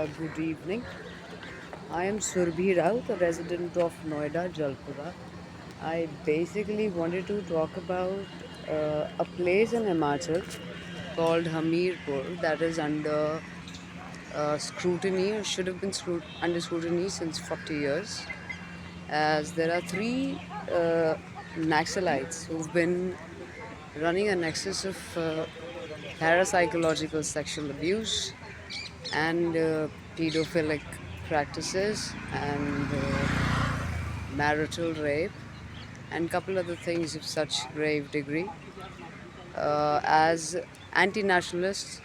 Good evening. I am Surbhi Raut, a resident of Noida, Jalpura. I basically wanted to talk about a place in Himachal called Hamirpur that is under scrutiny, or should have been under scrutiny since 40 years, as there are three Naxalites who've been running a nexus of parapsychological sexual abuse and pedophilic practices and marital rape and couple other things of such grave degree as anti-nationalists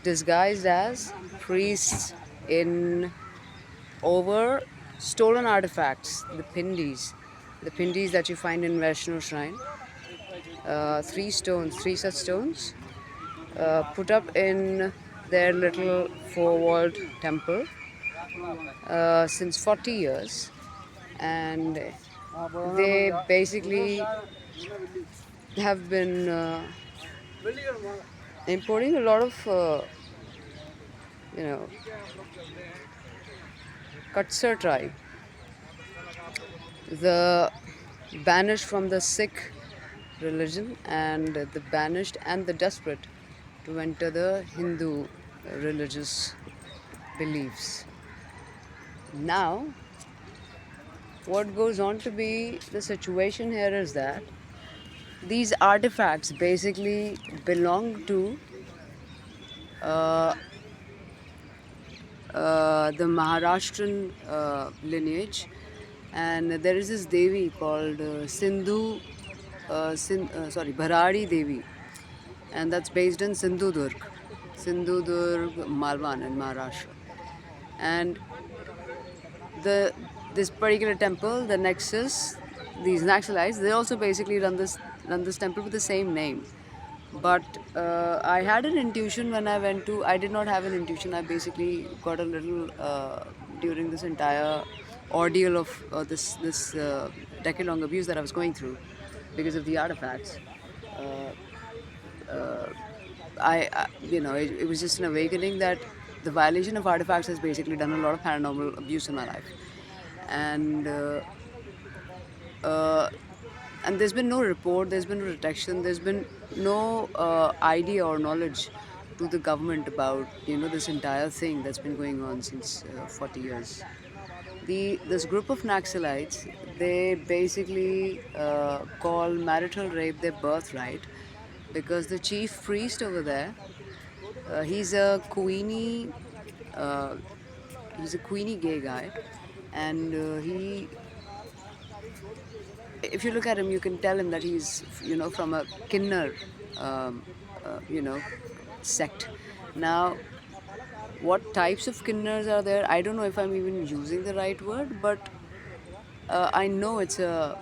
disguised as priests in over stolen artifacts, the pindis that you find in Vaishno shrine. Three such stones put up in their little four-walled temple since 40 years, and they basically have been importing a lot of you know Kutsar tribe, the banished from the Sikh religion and the banished and the desperate to enter the Hindu religious beliefs. Now, what goes on to be the situation here is that these artifacts basically belong to uh, the Maharashtrian lineage, and there is this Devi called Bharari Devi, and that's based in Sindhudurg, Malwan in Maharashtra. And this particular temple, the Nexus, these Naxalites, they also basically run this temple with the same name. But I had an intuition when I went to. I did not have an intuition. I basically got a little during this entire ordeal of this decade-long abuse that I was going through because of the artifacts. It was just an awakening that the violation of artifacts has basically done a lot of paranormal abuse in my life, and uh, and there's been no report, there's been no detection, there's been no idea or knowledge to the government about this entire thing that's been going on since 40 years. This group of Naxalites, they basically call marital rape their birthright because the chief priest over there, he's a uh, Queenie gay guy, and if you look at him, you can tell him that he's from a Kinnar, um, you know, sect. Now, what types of Kinnars are there? I don't know if I'm even using the right word, but I know it's a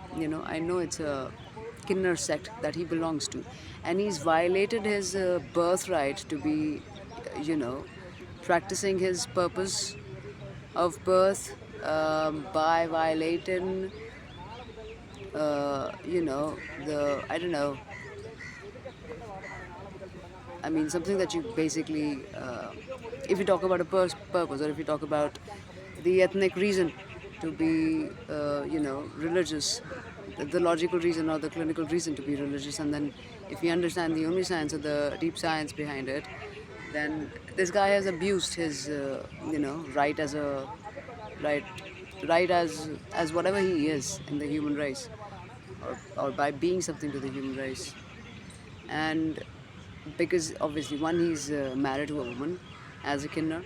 Kinnar sect that he belongs to, and he's violated his birthright to be, you know, practicing his purpose of birth by violating, the I don't know. I mean, something that you basically, if you talk about a purpose, or if you talk about the ethnic reason to be, religious, the logical reason or the clinical reason to be religious, and then if you understand the only science or the deep science behind it, then this guy has abused his, right as a right, right as whatever he is in the human race, or by being something to the human race, and because obviously one he's married to a woman as a Kinnar.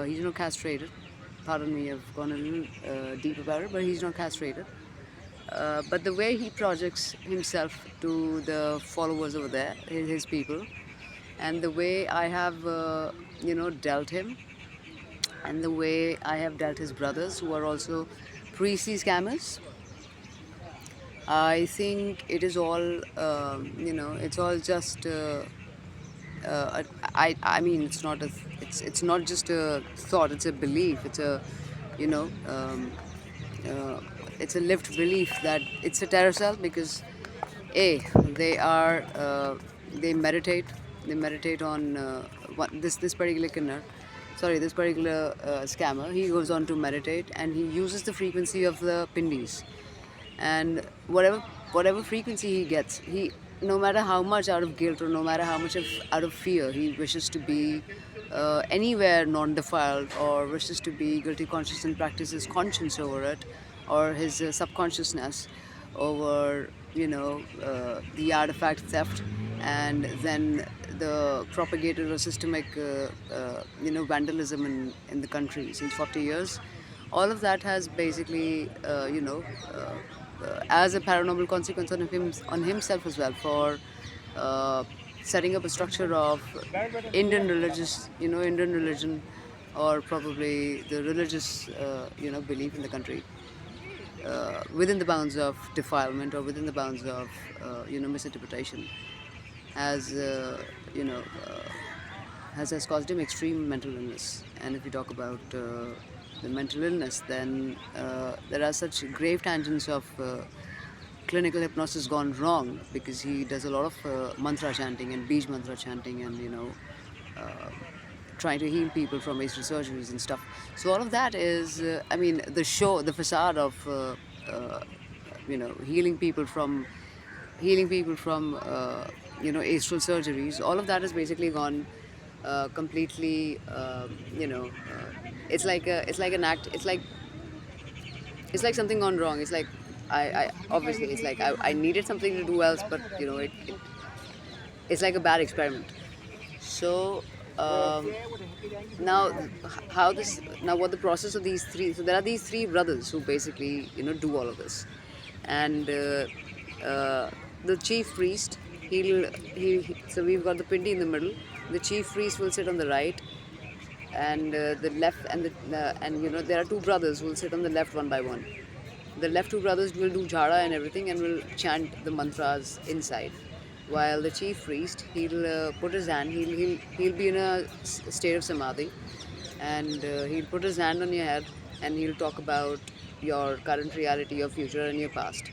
He's not castrated. Pardon me, I've gone a little deep about it, but he's not castrated. But the way he projects himself to the followers over there, his people, and the way I have, dealt him, and the way I have dealt his brothers, who are also priestly scammers, I think it is all, it's all just. I mean, it's not just a thought. It's a belief. It's a, you know, uh, it's a lived belief that it's a terror cell because, they are they meditate on this particular Kinnar. this particular scammer, he goes on to meditate and he uses the frequency of the pindis, and whatever frequency he gets, he, no matter how much out of guilt or no matter how much out of fear he wishes to be anywhere non-defiled, or wishes to be guilty conscious and practices conscience over it, or his subconsciousness over the artifact theft, and then the propagated or systemic vandalism in the country since 40 years. All of that has basically as a paranormal consequence on himself as well, for setting up a structure of Indian religion, or probably the religious belief in the country, within the bounds of defilement or within the bounds of misinterpretation, has you know has caused him extreme mental illness. And if we talk about the mental illness, then there are such grave tangents of clinical hypnosis gone wrong, because he does a lot of mantra chanting and beej mantra chanting, and trying to heal people from wasted surgeries and stuff. So all of that is, the facade of healing people from astral surgeries. All of that has basically gone completely. It's like an act. It's like something gone wrong. It's like I obviously it's like I needed something to do else, but it's like a bad experiment. So now what the process of these three? So there are these three brothers who basically do all of this, and the chief priest, so we've got the pindi in the middle. The chief priest will sit on the right, and the left, and there are two brothers who will sit on the left one by one. The left two brothers will do jhara and everything, and will chant the mantras inside, while the chief priest, he'll put his hand, he'll be in a state of samadhi, and he'll put his hand on your head, and he'll talk about your current reality, your future, and your past.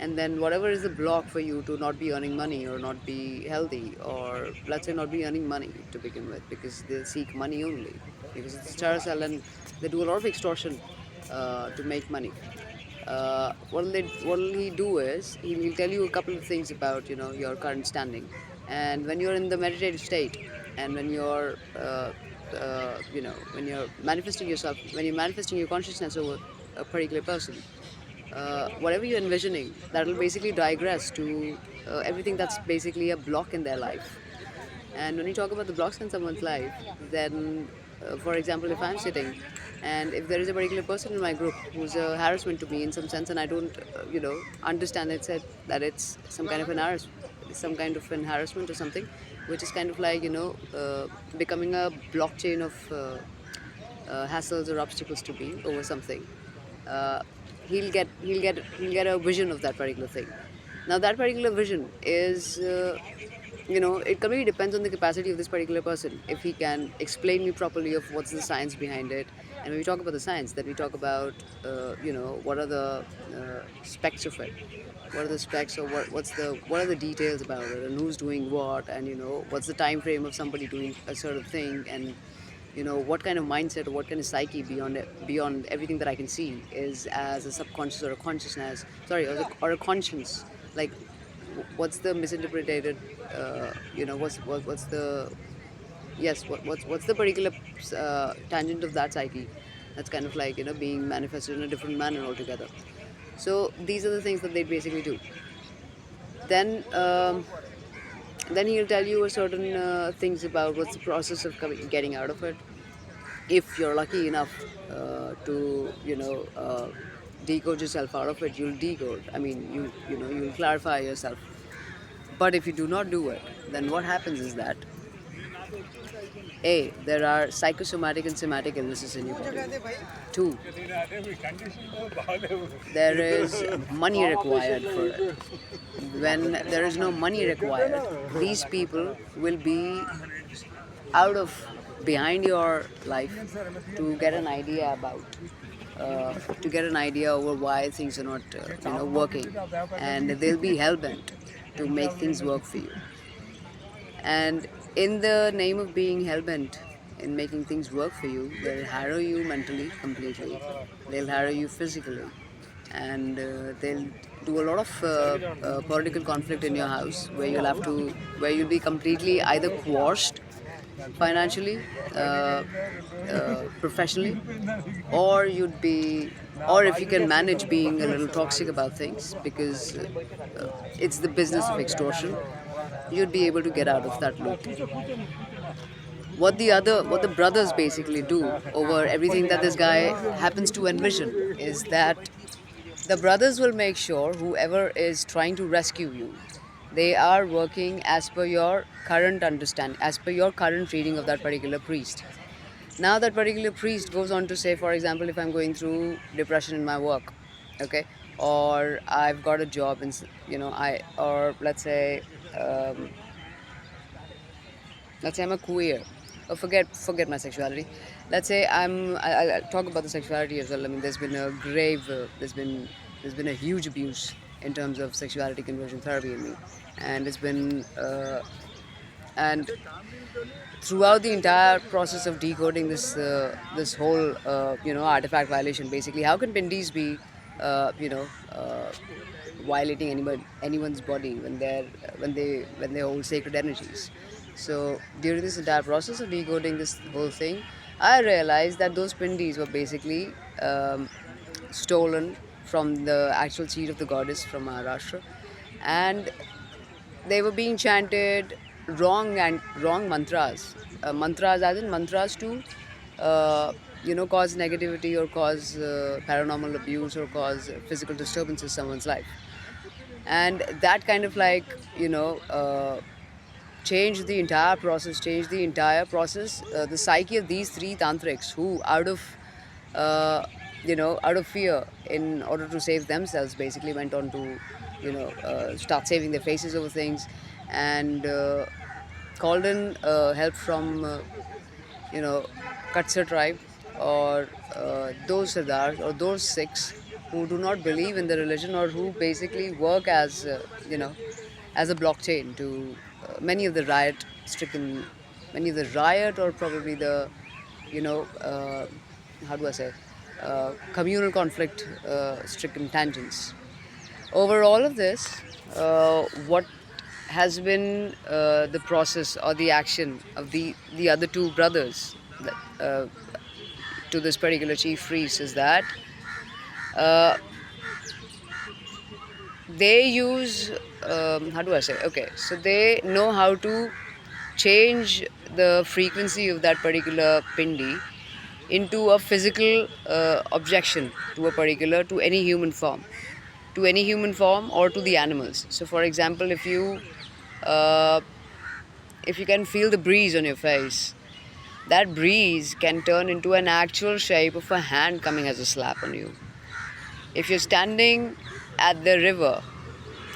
And then whatever is the block for you to not be earning money, or not be healthy, or let's say not be earning money to begin with, because they seek money only, because it's Carousel and they do a lot of extortion to make money. What will he do is he'll tell you a couple of things about your current standing, and when you're in the meditative state, and when you're when you're manifesting yourself, when you're manifesting your consciousness over a particular person, whatever you're envisioning, that will basically digress to everything that's basically a block in their life. And when you talk about the blocks in someone's life, then for example, if I'm sitting, and if there is a particular person in my group who's a harassment to me in some sense, and I don't understand that it's some kind of an harassment or something, which is kind of like becoming a blockchain of hassles or obstacles to me over something. He'll get a vision of that particular thing. Now that particular vision is it completely depends on the capacity of this particular person. If he can explain me properly of what's the science behind it, and when we talk about the science, then we talk about what are the specs of it, what are the specs, or what are the details about it, and who's doing what, and what's the time frame of somebody doing a certain thing, and what kind of mindset or what kind of psyche beyond everything that I can see is as a subconscious or a consciousness, or a conscience. Like, what's the misinterpreted, what's the what's the particular tangent of that psyche that's kind of like being manifested in a different manner altogether. So these are the things that they basically do. Then he'll tell you a certain things about what's the process of getting out of it. If you're lucky enough to decode yourself out of it, you'll decode. I mean, you'll clarify yourself. But if you do not do it, then what happens is that A, there are psychosomatic and somatic illnesses in your body. 2, there is money required for it. When there is no money required, these people will be out of behind your life to get an idea about over why things are not working, and they'll be hell-bent to make things work for you. And in the name of being hell-bent in making things work for you. They'll harrow you mentally completely. They'll harrow you physically, and they'll do a lot of political conflict in your house where you'll be completely either quashed financially, professionally, or you'd be, or if you can manage being a little toxic about things because it's the business of extortion, you'd be able to get out of that loop. What the brothers basically do over everything that this guy happens to envision is that the brothers will make sure whoever is trying to rescue you, they are working as per your current understanding, as per your current reading of that particular priest. Now that particular priest goes on to say, for example, if I'm going through depression in my work, okay, or I've got a job in, or let's say I'm a queer, or forget my sexuality. Let's say I'll talk about the sexuality as well. I mean, there's been a there's been a huge abuse in terms of sexuality conversion therapy in me, and it's been and throughout the entire process of decoding this whole artifact violation, basically, how can Pindis be uh, you know uh, violating anyone's body when they hold sacred energies? So during this entire process of decoding this whole thing, I realized that those Pindis were basically stolen from the actual seat of the goddess from Maharashtra, and they were being chanted wrong mantras, mantras as in mantras to cause negativity or cause paranormal abuse or cause physical disturbances in someone's life, and that kind of changed the entire process, the psyche of these three tantrics who, uh, out of fear, in order to save themselves, basically went on to, start saving their faces over things, and called in help from, you know, Kutcher tribe, or those Sardars or those Sikhs who do not believe in the religion, or who basically work as, as a blockchain to many of the many of the riot, or probably the, how do I say, communal conflict stricken tangents. Over all of this, what has been the process or the action of the other two brothers uh, to this particular chief priest is that uh, they use, how do I say, okay, so they know how to change the frequency of that particular pindi into a physical objection to to any human form, or to the animals. So for example, uh, if you can feel the breeze on your face, that breeze can turn into an actual shape of a hand coming as a slap on you. If you're standing at the river,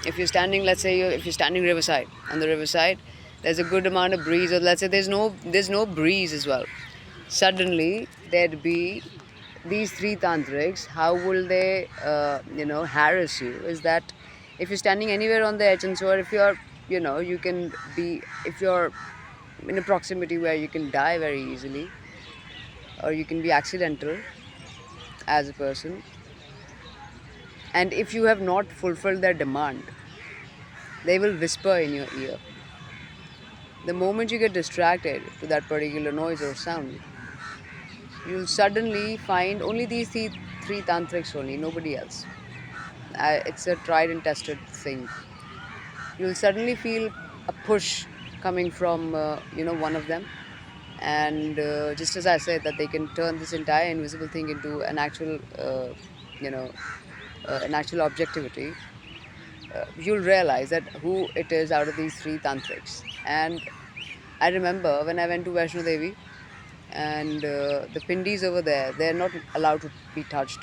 if you're standing riverside, on the riverside, there's a good amount of breeze, or let's say there's no breeze as well. Suddenly there'd be these three tantrics. How will they, harass you? Is that if you're standing anywhere on the edge, and so if you're, you can be, if you're in a proximity where you can die very easily, or you can be accidental as a person, and if you have not fulfilled their demand, they will whisper in your ear. The moment you get distracted to that particular noise or sound, you'll suddenly find only these three tantrics only, nobody else. It's a tried and tested thing. You'll suddenly feel a push coming from, one of them, and just as I said, that they can turn this entire invisible thing into an actual, you know, an actual objectivity. You'll realize that who it is out of these three tantrics. And I remember when I went to Vaishno Devi, and the pindis over there, they're not allowed to be touched.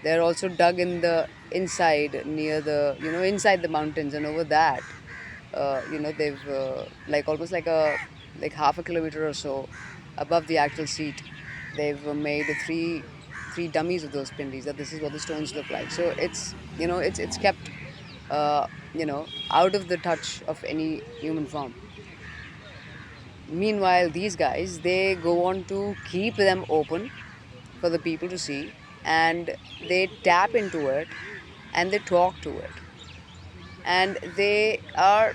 They're also dug in the inside, near the, inside the mountains, and over that, they've like almost like half a kilometer or so above the actual seat, they've made three dummies of those pindis. That this is what the stones look like. So it's kept, out of the touch of any human form. Meanwhile, these guys, they go on to keep them open for the people to see, and they tap into it and they talk to it, and they are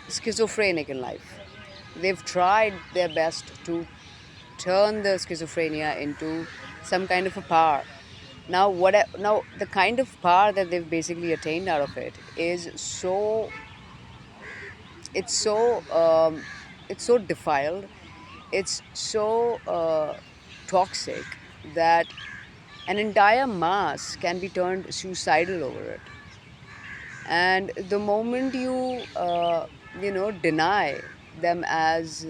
schizophrenic in life. They've tried their best to turn the schizophrenia into some kind of a power. Now the kind of power that they've basically attained out of it is it's so it's so defiled, it's so toxic that an entire mass can be turned suicidal over it. And the moment you deny them as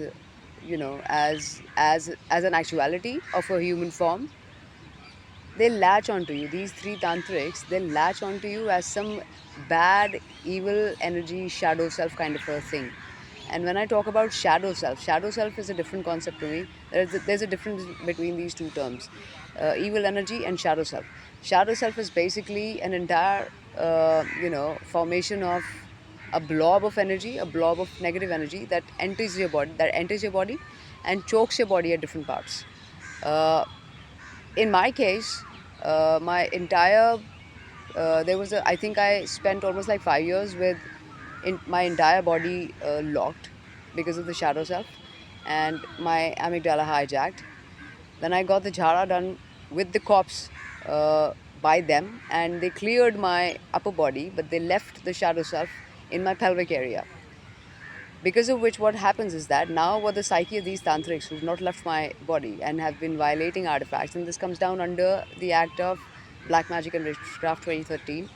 as an actuality of a human form, they latch onto you. These three tantrics, they latch onto you as some bad, evil energy, shadow self kind of a thing. And when I talk about shadow self is a different concept to me. There's a difference between these two terms, evil energy and shadow self. Shadow self is basically an entire, formation of a blob of energy, a blob of negative energy that enters your body, and chokes your body at different parts. Uh, in my case, my entire there was a I think I spent almost like 5 years with my entire body locked because of the shadow self, and my amygdala hijacked. Then I got the jhara done with the cops by them, and they cleared my upper body, but they left the shadow self in my pelvic area. Because of which, what happens is that now, what the psyche of these tantrics who've not left my body and have been violating artifacts, and this comes down under the Act of Black Magic and Witchcraft 2013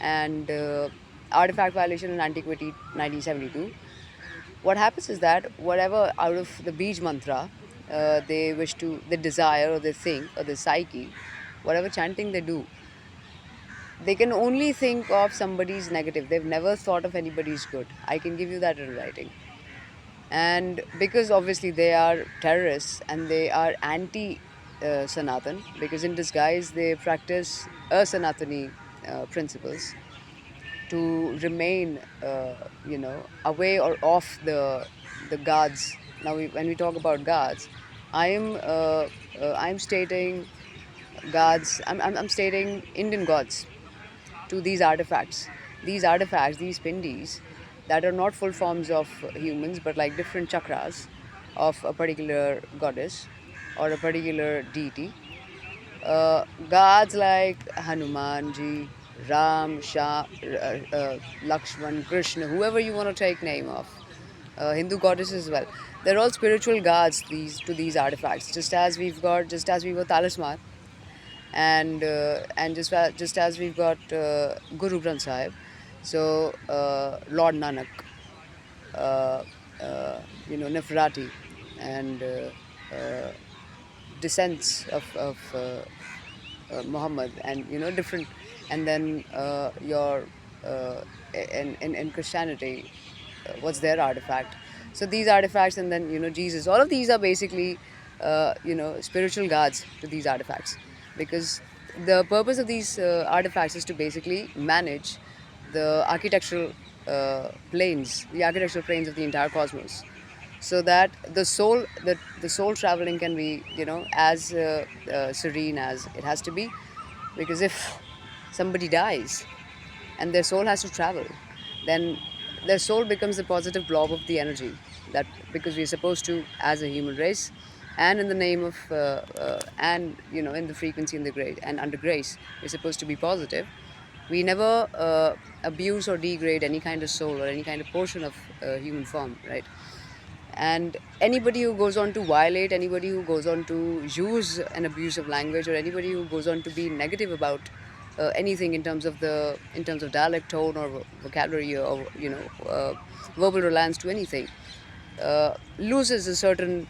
and Artifact Violation in Antiquity 1972. What happens is that whatever out of the Beej mantra they desire or they think or the psyche, whatever chanting they do, they can only think of somebody's negative. They've never thought of anybody's good. I can give you that in writing. And because obviously they are terrorists and they are anti Sanatan, because in disguise they practice Sanatani principles to remain, away or off the gods. Now, when we talk about gods, I'm stating gods. I'm stating Indian gods to these artifacts. These pindis, that are not full forms of humans, but like different chakras of a particular goddess or a particular deity. Gods like Hanumanji, Ram, Shah, Lakshman, Krishna, whoever you want to take name of, Hindu goddesses as well. They're all spiritual gods. These artifacts, just as we were talisman, and just as we've got Guru Granth Sahib, so Lord Nanak, uh, Nefertiti, and descents of Muhammad, and different, and then your in Christianity, what's their artifact? So these artifacts, and then Jesus. All of these are basically spiritual gods to these artifacts, because the purpose of these artifacts is to basically manage the the architectural planes of the entire cosmos, so that the soul traveling can be as serene as it has to be. Because if somebody dies and their soul has to travel, then their soul becomes the positive blob of the energy, that because we're supposed to, as a human race, and in the name of and in the frequency and the grace and under grace, we're supposed to be positive. We never abuse or degrade any kind of soul or any kind of portion of human form, right? And anybody who goes on to violate, anybody who goes on to use an abusive language, or anybody who goes on to be negative about anything in terms of dialect, tone, or vocabulary, or verbal reliance to anything, loses a certain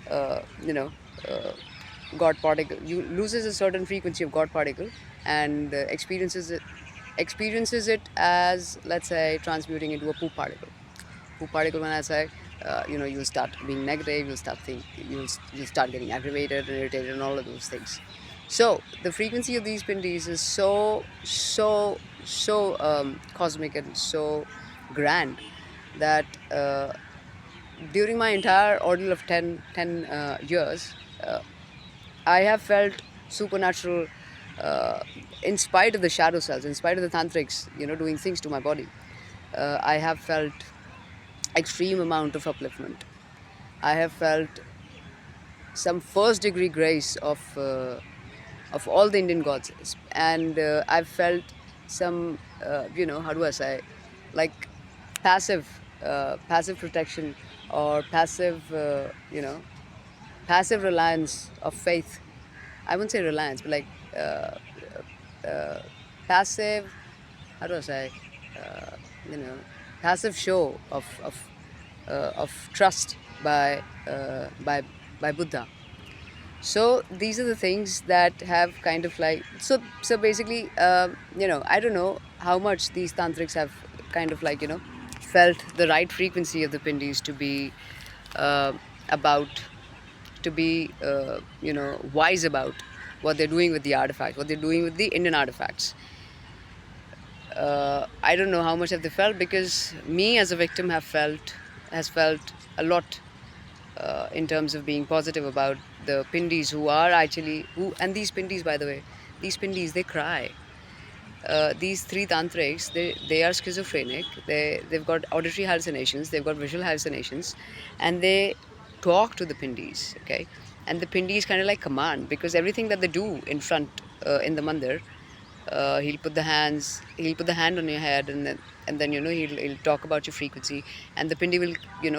God particle, loses a certain frequency of God particle, and experiences it as, let's say, transmuting into a poop particle. Poop particle, when I say, you'll start being negative, you'll start getting aggravated and irritated and all of those things. So the frequency of these pindis is so cosmic and so grand that during my entire ordeal of 10 years, I have felt supernatural, in spite of the shadow cells, in spite of the tantrics, doing things to my body. I have felt extreme amount of upliftment. I have felt some first degree grace of all the Indian gods, and I've felt some, how do I say, like passive protection, or passive reliance of faith. I wouldn't say reliance, but like passive, how do I say, uh, you know, passive show of trust by Buddha. So these are the things that have kind of like, so basically, I don't know how much these tantrics have kind of like, felt the right frequency of the pindis to be uh, about to be wise about what they're doing with the artifacts, what they're doing with the Indian artifacts. I don't know how much have they felt, because me as a victim has felt a lot, in terms of being positive about the pindis who are actually and these pindis, by the way, these pindis, they cry. These three tantrics, they are schizophrenic. They've got auditory hallucinations, they've got visual hallucinations, and they talk to the pindis. Okay, and the pindis kind of like command, because everything that they do in front, in the mandir, he'll put the hand on your head, and then he'll talk about your frequency, and the pindi will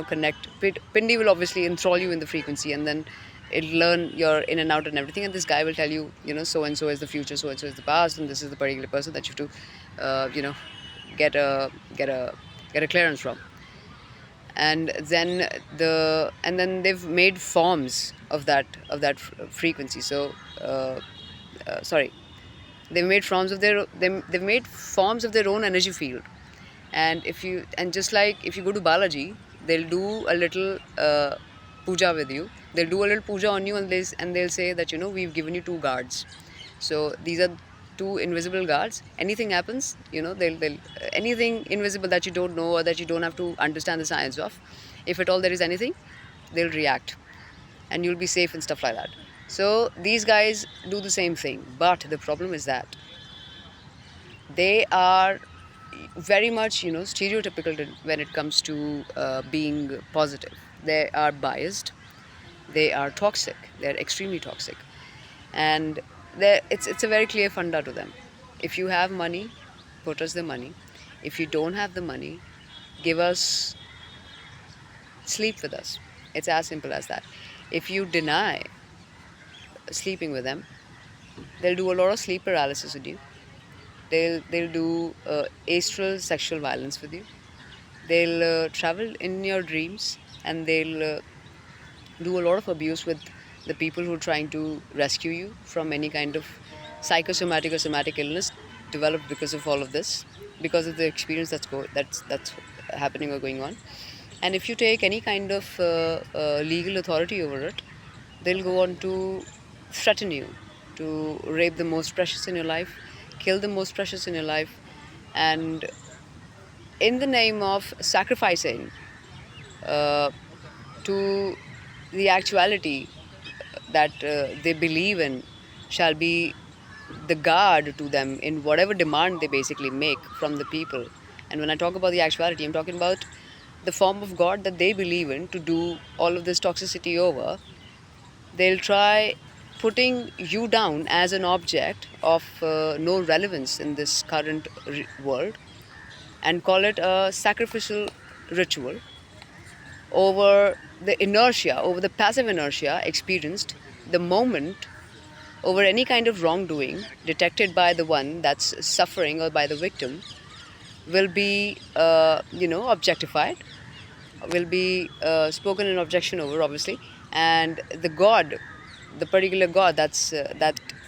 connect. Pindi will obviously enthrall you in the frequency, and then it'll learn your in and out and everything, and this guy will tell you, so and so is the future, so and so is the past, and this is the particular person that you have to get a get a get a clearance from. And then they've made forms of that frequency. So sorry, they've made forms of their own energy field. And just like if you go to Balaji, they'll do a little puja with you. They'll do a little puja on you, and they'll say that we've given you two guards. So these are two invisible guards. Anything happens, they'll anything invisible that you don't know, or that you don't have to understand the science of, if at all there is anything, they'll react, and you'll be safe and stuff like that. So these guys do the same thing, but the problem is that they are very much stereotypical when it comes to being positive. They are biased, they are toxic, they're extremely toxic, and it's a very clear funda to them. If you have money, put us the money. If you don't have the money, give us, sleep with us. It's as simple as that. If you deny sleeping with them, they'll do a lot of sleep paralysis with you. They'll do astral sexual violence with you. They'll travel in your dreams, and they'll do a lot of abuse with the people who are trying to rescue you from any kind of psychosomatic or somatic illness developed because of all of this, because of the experience that's happening or going on. And if you take any kind of legal authority over it, they'll go on to threaten you to rape the most precious in your life, kill the most precious in your life, and in the name of sacrificing to the actuality that they believe in, shall be the guard to them in whatever demand they basically make from the people. And when I talk about the actuality, I'm talking about the form of God that they believe in to do all of this toxicity over. They'll try putting you down as an object of no relevance in this current world, and call it a sacrificial ritual over the inertia, over the passive inertia experienced the moment, over any kind of wrongdoing detected by the one that's suffering or by the victim, will be objectified, will be spoken in objection over, obviously. And the god, the particular god that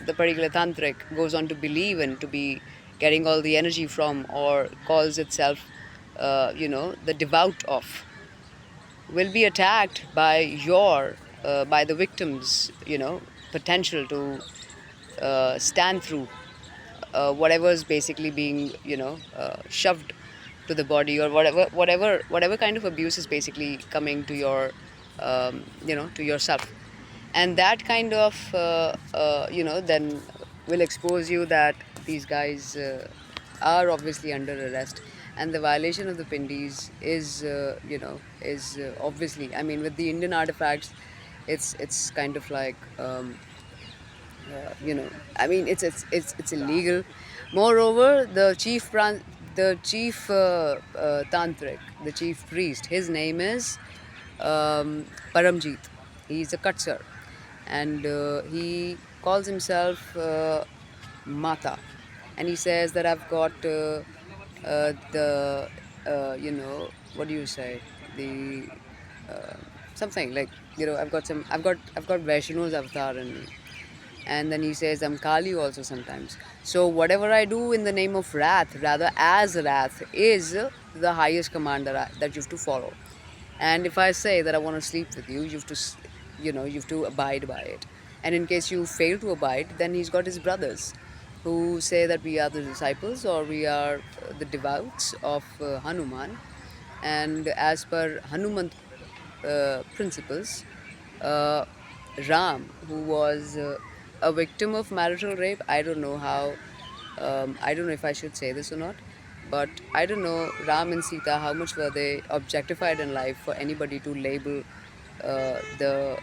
the particular tantric goes on to believe in, to be getting all the energy from, or calls itself the devout of, will be attacked by by the victim's potential to stand through whatever is basically being shoved to the body, or whatever kind of abuse is basically coming to your to yourself. And that kind of then will expose you that these guys are obviously under arrest. And the violation of the pindis is obviously, I mean, with the Indian artifacts, it's kind of like I mean, it's illegal. Moreover, the chief tantric, the chief priest, his name is Paramjeet. He's a Kutsar, and he calls himself Mata, and he says that I've got the what do you say, the something like, I've got Vaishnu's avatar in me. And then he says I'm Kali also sometimes. So whatever I do in the name of Wrath, rather as Wrath, is the highest command that you have to follow. And if I say that I want to sleep with you, you have to, you have to abide by it. And in case you fail to abide, then he's got his brothers who say that we are the disciples, or we are the devoutes of Hanuman. And as per Hanuman principles, uh, Ram, who was a victim of marital rape, I don't know how, I don't know if I should say this or not, but I don't know, Ram and Sita, how much were they objectified in life for anybody to label the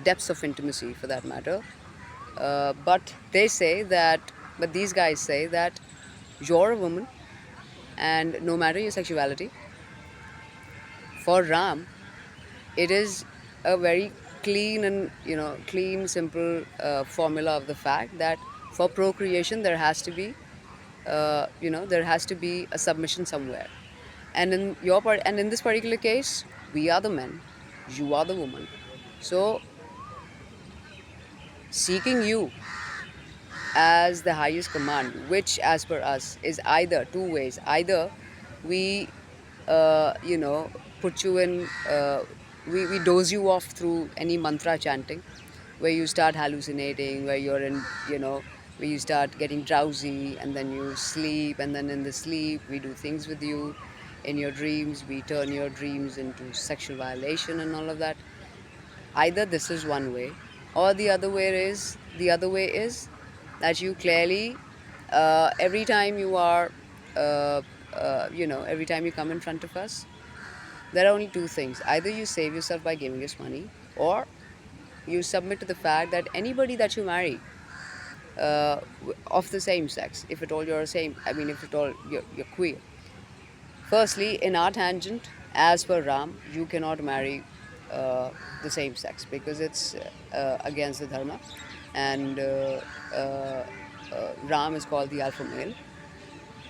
depths of intimacy, for that matter. But these guys say that you're a woman, and no matter your sexuality, for Ram, it is a very clean and clean, simple formula of the fact that for procreation there has to be there has to be a submission somewhere. And in your part, and in this particular case, we are the men, you are the woman. So seeking you as the highest command, which as per us is either two ways: either we put you in we dose you off through any mantra chanting, where you start hallucinating, where you're in, where you start getting drowsy, and then you sleep, and then in the sleep we do things with you. In your dreams, we turn your dreams into sexual violation and all of that. Either this is one way, or the other way is that you clearly, every time you are every time you come in front of us, there are only two things: either you save yourself by giving us money, or you submit to the fact that anybody that you marry of the same sex, if at all you're same, I mean, if at all you're queer. Firstly, in our tangent, as per Ram, you cannot marry the same sex, because it's against the dharma. And Ram is called the alpha male,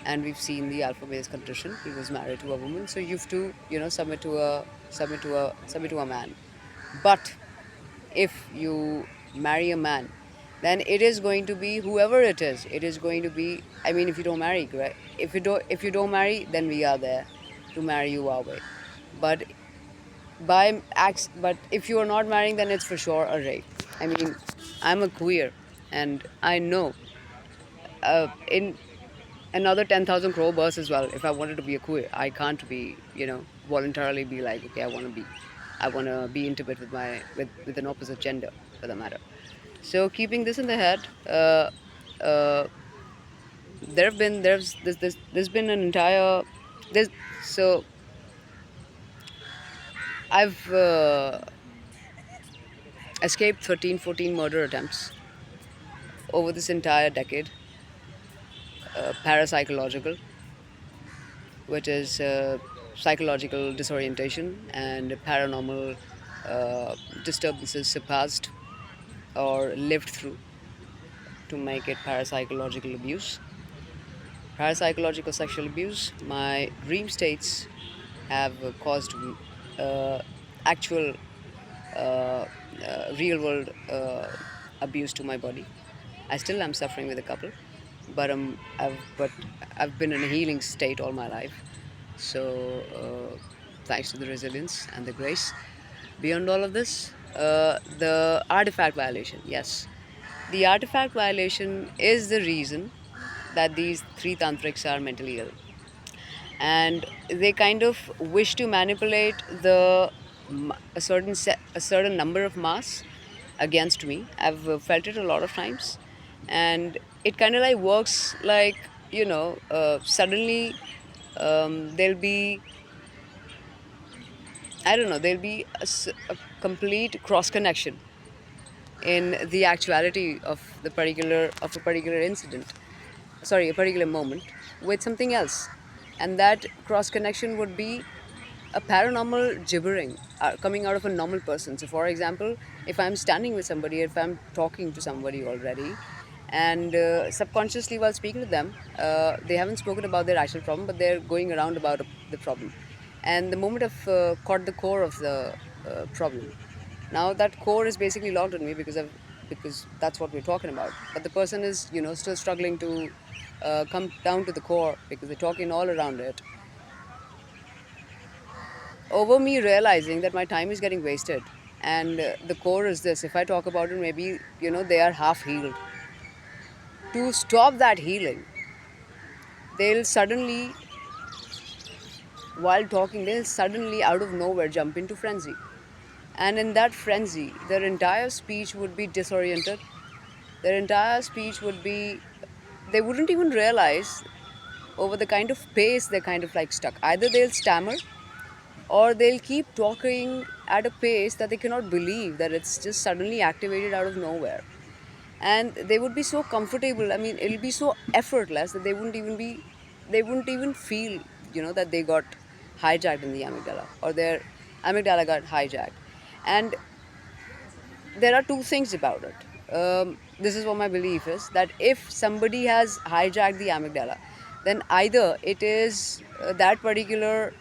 and we've seen the alpha male's condition. He was married to a woman, so you have to, submit to a man. But if you marry a man, then it is going to be whoever it is. It is going to be. I mean, if you don't marry, correct? If you don't marry, then we are there to marry you our way. But but if you are not marrying, then it's for sure a rape. I mean, I'm a queer, and I know in another 10,000 crore births as well, if I wanted to be a queer, I can't be, voluntarily be like, okay, I want to be intimate with with an opposite gender, for the matter. So keeping this in the head, uh, there's been an entire there's so I've escaped 13, 14 murder attempts over this entire decade. Parapsychological, which is psychological disorientation and paranormal disturbances surpassed or lived through to make it parapsychological abuse. Parapsychological sexual abuse, my dream states have caused uh, actual real world abuse to my body. I still am suffering with a couple, but I've been in a healing state all my life. So thanks to the resilience and the grace. Beyond all of this, the artifact violation. Yes, the artifact violation is the reason that these three tantrics are mentally ill. and they kind of wish to manipulate a certain number of mass against me. I've felt it a lot of times, and it kind of like works like, suddenly there'll be, I don't know, there'll be a complete cross connection in the actuality of a particular incident, sorry, a particular moment, with something else, and that cross connection would be a paranormal gibbering coming out of a normal person. So, for example, if I'm standing with somebody, if I'm talking to somebody already, and subconsciously while speaking to them, they haven't spoken about their actual problem, but they're going around about the problem. And the moment I've caught the core of the problem, now that core is basically logged on me because that's what we're talking about. But the person is, still struggling to come down to the core because they're talking all around it. Over me realizing that my time is getting wasted, and the core is this: if I talk about it, maybe they are half healed. To stop that healing, they'll suddenly, while talking, they'll suddenly out of nowhere jump into frenzy. And in that frenzy, their entire speech would be disoriented. Their entire speech would be, they wouldn't even realize over the kind of pace they're kind of like stuck. Either they'll stammer, or they'll keep talking at a pace that they cannot believe that it's just suddenly activated out of nowhere. And they would be so comfortable, I mean, it'll be so effortless that they wouldn't even feel, that they got hijacked in the amygdala, or their amygdala got hijacked. And there are two things about it. This is what my belief is, that if somebody has hijacked the amygdala, then either it is that particular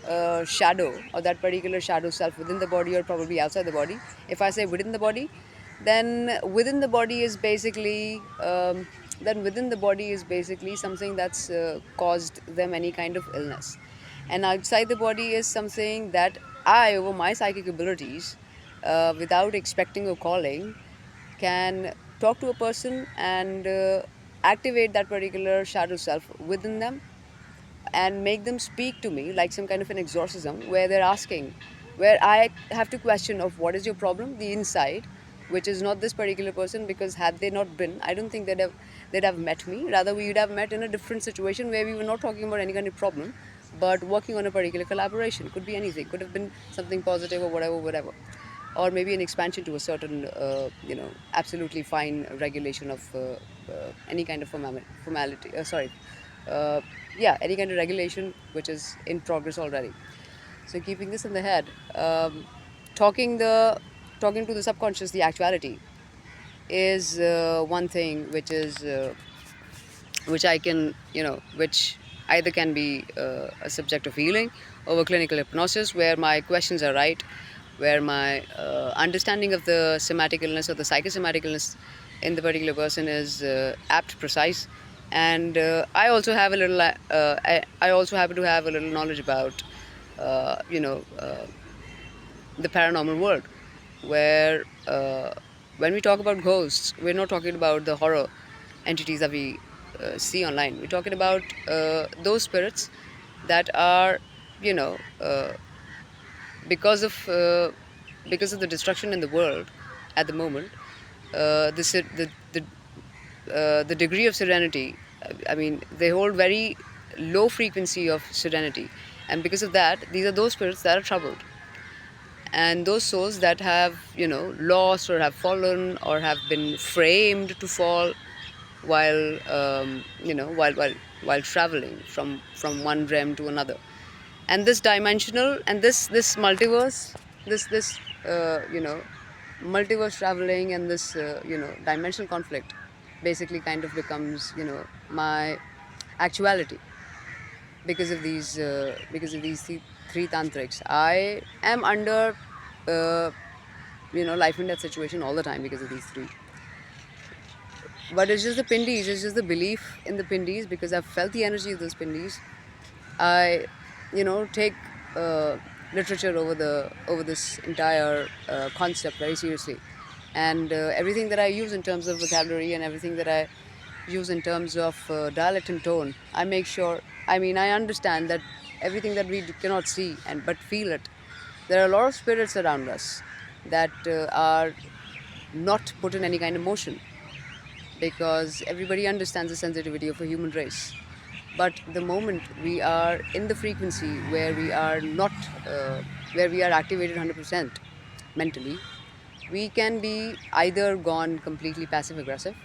shadow, or that particular shadow self within the body, or probably outside the body. If I say within the body, then within the body is basically something that's caused them any kind of illness, and outside the body is something that I, over my psychic abilities, without expecting or calling, can talk to a person and activate that particular shadow self within them, and make them speak to me like some kind of an exorcism, where they're asking, where I have to question of what is your problem, the inside, which is not this particular person, because had they not been, I don't think they'd have met me. Rather, we would have met in a different situation where we were not talking about any kind of problem, but working on a particular collaboration. Could be anything, could have been something positive or whatever, or maybe an expansion to a certain, absolutely fine regulation of any kind of formality. Uh, yeah, any kind of regulation which is in progress already. So keeping this in the head, talking the talking to the subconscious, the actuality, is one thing which I can, which either can be a subject of healing over clinical hypnosis, where my questions are right, where my understanding of the somatic illness or the psychosomatic illness in the particular person is apt, precise, and I also have a little. I also happen to have a little knowledge about, the paranormal world, where when we talk about ghosts, we're not talking about the horror entities that we see online. We're talking about those spirits that are, you know, uh, because of uh, because of the destruction in the world at the moment, the degree of serenity. I mean, they hold very low frequency of serenity, and because of that, these are those spirits that are troubled, and those souls that have, lost or have fallen or have been framed to fall while, while traveling from one realm to another. And this dimensional and this multiverse, this multiverse traveling, and this dimensional conflict basically kind of becomes, my actuality, because of these three tantrics. I am under life and death situation all the time because of these three. But it's just the pindis, it's just the belief in the pindis, because I've felt the energy of those pindis. I, take literature over this entire concept very seriously, and everything that I use in terms of vocabulary, and everything that I use in terms of dialect and tone, I make sure. I mean, I understand that everything that we cannot see and but feel it. There are a lot of spirits around us that are not put in any kind of motion, because everybody understands the sensitivity of a human race. But the moment we are in the frequency where we are not, where we are activated 100% mentally, we can be either gone completely passive aggressive,